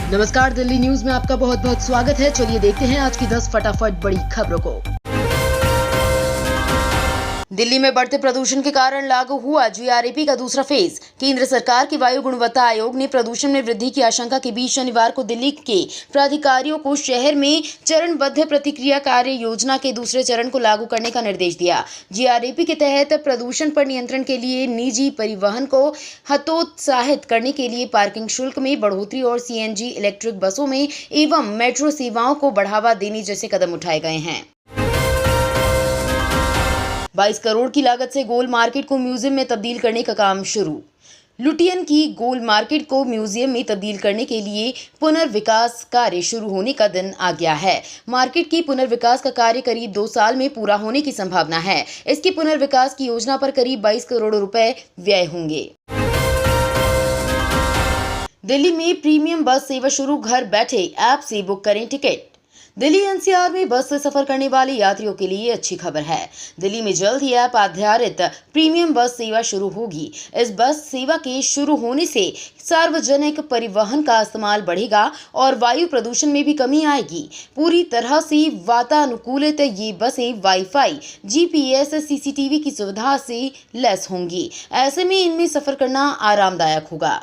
नमस्कार, दिल्ली न्यूज में आपका बहुत बहुत स्वागत है। चलिए देखते हैं आज की 10 फटाफट बड़ी खबरों को। दिल्ली में बढ़ते प्रदूषण के कारण लागू हुआ जीआरएपी का दूसरा फेज। केंद्र सरकार के वायु गुणवत्ता आयोग ने प्रदूषण में वृद्धि की आशंका के बीच शनिवार को दिल्ली के प्राधिकारियों को शहर में चरणबद्ध प्रतिक्रिया कार्य योजना के दूसरे चरण को लागू करने का निर्देश दिया। जीआरएपी के तहत प्रदूषण पर नियंत्रण के लिए निजी परिवहन को हतोत्साहित करने के लिए पार्किंग शुल्क में बढ़ोतरी और सीएनजी इलेक्ट्रिक बसों में एवं मेट्रो सेवाओं को बढ़ावा देने जैसे कदम उठाए गए हैं। 22 करोड़ की लागत से गोल मार्केट को म्यूजियम में तब्दील करने का काम शुरू। लुटियन की गोल मार्केट को म्यूजियम में तब्दील करने के लिए पुनर्विकास कार्य शुरू होने का दिन आ गया है। मार्केट की पुनर्विकास का कार्य करीब 2 साल में पूरा होने की संभावना है। इसकी पुनर्विकास की योजना पर करीब 22 करोड़ रुपए व्यय होंगे। दिल्ली में प्रीमियम बस सेवा शुरू, घर बैठे ऐप से बुक करें टिकट। दिल्ली एनसीआर में बस से सफर करने वाले यात्रियों के लिए अच्छी खबर है। दिल्ली में जल्द ही ऐप आधारित प्रीमियम बस सेवा शुरू होगी। इस बस सेवा के शुरू होने से सार्वजनिक परिवहन का इस्तेमाल बढ़ेगा और वायु प्रदूषण में भी कमी आएगी। पूरी तरह से वातानुकूलित ये बसें वाईफाई, जीपीएस, सीसीटीवी की सुविधा से लैस होंगी। ऐसे में इनमें सफर करना आरामदायक होगा।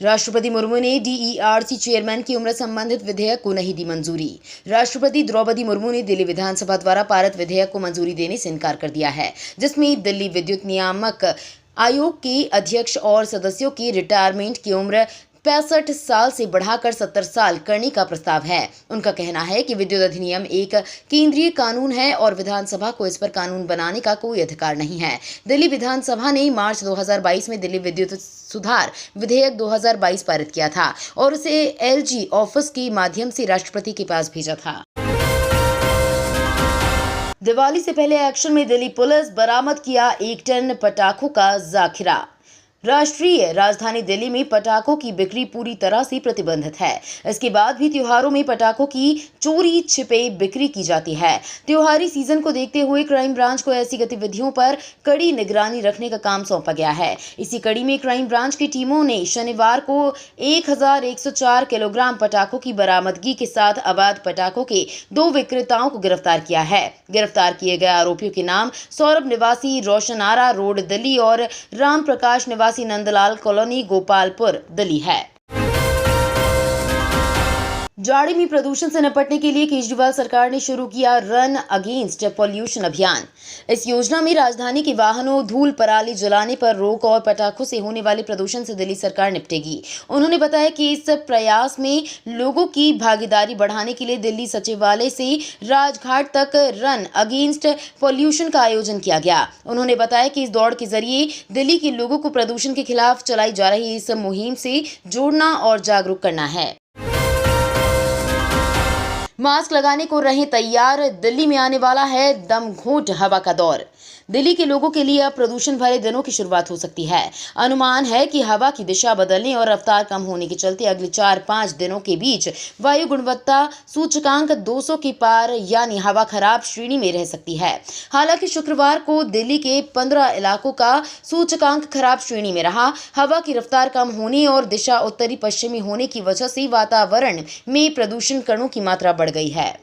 राष्ट्रपति मुर्मू ने डीईआरसी चेयरमैन की उम्र संबंधित विधेयक को नहीं दी मंजूरी। राष्ट्रपति द्रौपदी मुर्मू ने दिल्ली विधानसभा द्वारा पारित विधेयक को मंजूरी देने से इनकार कर दिया है, जिसमें दिल्ली विद्युत नियामक आयोग के अध्यक्ष और सदस्यों की रिटायरमेंट की उम्र 65 साल से बढ़ाकर 70 साल करने का प्रस्ताव है। उनका कहना है कि विद्युत अधिनियम एक केंद्रीय कानून है और विधानसभा को इस पर कानून बनाने का कोई अधिकार नहीं है। दिल्ली विधानसभा ने मार्च 2022 में दिल्ली विद्युत सुधार विधेयक 2022 पारित किया था और उसे एलजी ऑफिस के माध्यम से राष्ट्रपति के पास भेजा था। दिवाली से पहले एक्शन में दिल्ली पुलिस, बरामद किया 1 टन पटाखों का जाखिरा। राष्ट्रीय राजधानी दिल्ली में पटाखों की बिक्री पूरी तरह से प्रतिबंधित है। इसके बाद भी त्योहारों में पटाखों की चोरी छिपे बिक्री की जाती है। त्योहारी सीजन को देखते हुए क्राइम ब्रांच को ऐसी गतिविधियों पर कड़ी निगरानी रखने का काम सौंपा गया है। इसी कड़ी में क्राइम ब्रांच की टीमों ने शनिवार को 1104 किलोग्राम पटाखों की बरामदगी के साथ अवैध पटाखों के 2 विक्रेताओं को गिरफ्तार किया है। गिरफ्तार किए गए आरोपियों के नाम सौरभ निवासी रोशनारा रोड दिल्ली और राम प्रकाश निवासी नंदलाल कॉलोनी गोपालपुर दिल्ली है। जाड़े में प्रदूषण से निपटने के लिए केजरीवाल सरकार ने शुरू किया रन अगेंस्ट पॉल्यूशन अभियान। इस योजना में राजधानी के वाहनों, धूल पराली जलाने पर रोक और पटाखों से होने वाले प्रदूषण से दिल्ली सरकार निपटेगी। उन्होंने बताया कि इस प्रयास में लोगों की भागीदारी बढ़ाने के लिए दिल्ली सचिवालय से राजघाट तक रन अगेंस्ट पॉल्यूशन का आयोजन किया गया। उन्होंने बताया कि इस दौड़ के जरिए दिल्ली के लोगों को प्रदूषण के खिलाफ चलाई जा रही इस मुहिम से जोड़ना और जागरूक करना है। मास्क लगाने को रहें तैयार, दिल्ली में आने वाला है दमघोंट हवा का दौर। दिल्ली के लोगों के लिए अब प्रदूषण भरे दिनों की शुरुआत हो सकती है। अनुमान है कि हवा की दिशा बदलने और रफ्तार कम होने के चलते अगले 4-5 दिनों के बीच वायु गुणवत्ता सूचकांक 200 के पार यानी हवा खराब श्रेणी में रह सकती है। हालांकि शुक्रवार को दिल्ली के 15 इलाकों का सूचकांक खराब श्रेणी में रहा। हवा की रफ्तार कम होने और दिशा उत्तरी पश्चिमी होने की वजह से वातावरण में प्रदूषण कणों की मात्रा बढ़ गई है।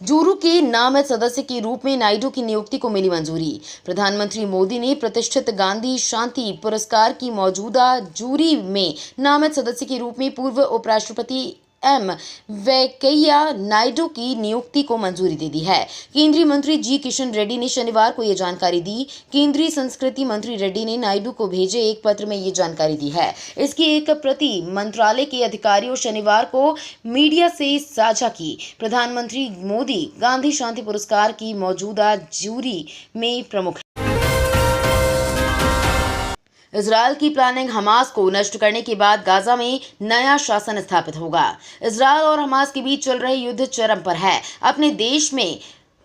जूरू के नामजद सदस्य के रूप में नायडू की नियुक्ति को मिली मंजूरी। प्रधानमंत्री मोदी ने प्रतिष्ठित गांधी शांति पुरस्कार की मौजूदा जूरी में नामजद सदस्य के रूप में पूर्व उपराष्ट्रपति एम वेंकैया नायडू की नियुक्ति को मंजूरी दे दी है। केंद्रीय मंत्री जी किशन रेड्डी ने शनिवार को यह जानकारी दी। केंद्रीय संस्कृति मंत्री रेड्डी ने नायडू को भेजे एक पत्र में ये जानकारी दी है। इसकी एक प्रति मंत्रालय के अधिकारियों शनिवार को मीडिया से साझा की। प्रधानमंत्री मोदी गांधी शांति पुरस्कार की मौजूदा जूरी में प्रमुख। इजरायल की प्लानिंग, हमास को नष्ट करने के बाद गाजा में नया शासन स्थापित होगा। इजरायल और हमास के बीच चल रहे युद्ध चरम पर है। अपने देश में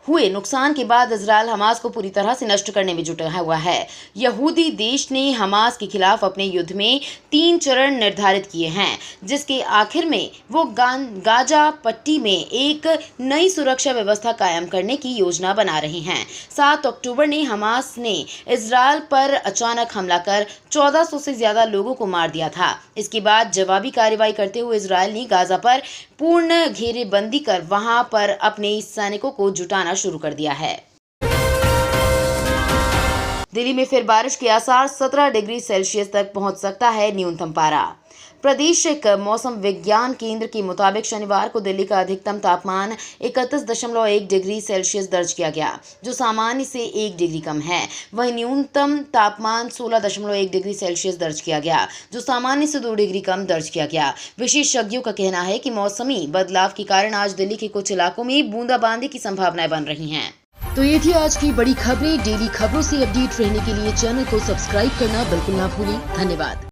हुए नुकसान के बाद इजरायल हमास को पूरी तरह से नष्ट करने में जुटा हुआ है। यहूदी देश ने हमास के खिलाफ अपने युद्ध में 3 चरण निर्धारित किए हैं, जिसके आखिर में वो गाजा पट्टी में एक नई सुरक्षा व्यवस्था कायम करने की योजना बना रहे हैं। 7 अक्टूबर ने हमास ने इजरायल पर अचानक हमला कर 1400 से ज्यादा लोगों को मार दिया था। इसके बाद जवाबी कार्रवाई करते हुए इजरायल ने गाजा पर पूर्ण घेरेबंदी कर वहां पर अपने सैनिकों को जुटाना शुरू कर दिया है। दिल्ली में फिर बारिश के आसार, 17 डिग्री सेल्सियस तक पहुंच सकता है न्यूनतम पारा। प्रादेशिक मौसम विज्ञान केंद्र के मुताबिक शनिवार को दिल्ली का अधिकतम तापमान 31.1 डिग्री सेल्सियस दर्ज किया गया, जो सामान्य से 1 डिग्री कम है। वहीं न्यूनतम तापमान 16.1 डिग्री सेल्सियस दर्ज किया गया, जो सामान्य से 2 डिग्री कम दर्ज किया गया। विशेषज्ञों का कहना है कि मौसमी बदलाव के कारण आज दिल्ली के कुछ इलाकों में बूंदाबांदी की संभावनाएं बन रही हैं। तो ये थी आज की बड़ी खबरें। डेली खबरों से अपडेट रहने के लिए चैनल को सब्सक्राइब करना बिल्कुल ना भूलें। धन्यवाद।